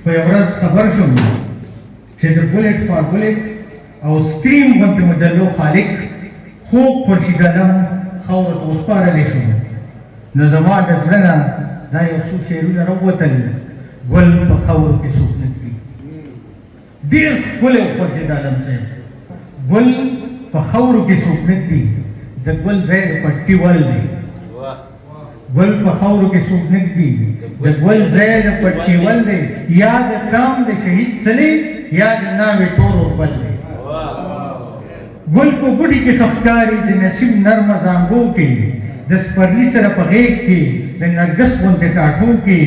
په یوه ورځ خبر شوم چې د بولټ فار بولټ او سکریم غوندې مجلو خالق خوب خورشید علم خاورو ته وسپارلی شو. نو زما د زړه نه دا یو څو شعرونه راووتل. ګل په خاورو کې څوک نه ږدي. ډېر ښکلی و خورشید علم صاحب. ګل په خاورو کې څوک نه ږدي. د ګل ځای د پټي ول دی. ګل په خاورو کې څوک نه ږدي. د ګل ځای د پټي ول دی. یا د کام د شهید سلی یا د ناوې تور اقبال دی. ګل په بوټي کې ښکاري د نسیم نرمه زانګو کې د سپرلي سره په غېږ کې د نرګس غوندې ټاټو کې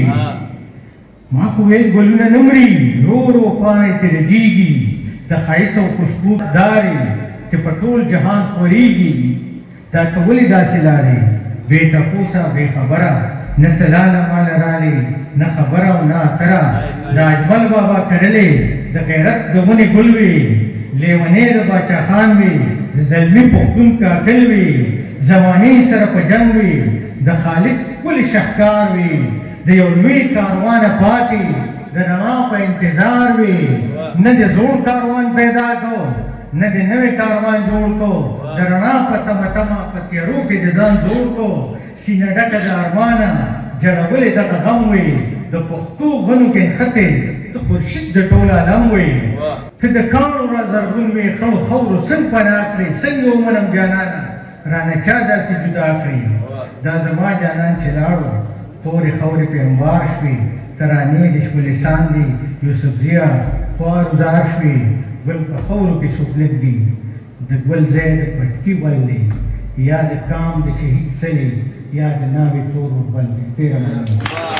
ما خو ویل ګلونه نه مري ورو ورو پاڼې ترې رژېږي د ښایست او خوشبو دارې چې په ټول جهان خورېږي دا ته ولې داسې لارې بې تپوسه بې خبره نه سلاله ماله رالې نه خبره او نه اتره د اجمل بابا کرلې د غیرت د ونې ګل وې لیونی د باچا خان وي د زلمي پښتون کاکل وي زمانې سره په جنګ وي د خالق ښکلي شهکار وي د یو لوی کاروانه پاتې د رڼا په انتظار وي نه د زوړ کاروان پیدا کو نه د نوې کاروان جوړ کو د رڼا په تمه تمه په تیارو کې د ځان جوړ کو سینه ډکه د ارمانه جړولې دغه غم وي د پښتو غنو کې نښتې د خورشید د ټول عالم وي ته د کاڼو را زرغون وې خړو خاورو څنګ پناه کړې څنګ یې ومنم جانانه رانه چا داسې جدا کړې دا زما جانان چې لاړو تورې خاورې پې انبار شوې ترانې د ښکلې ساندې یوسفزیه خوار وزار شوې ګل په خاورو کې څوک نه ږدي د ګل ځای د پټکي ول دی یا د کام د شهید سلې یا د ناوې تور وربل دی ډېره مننه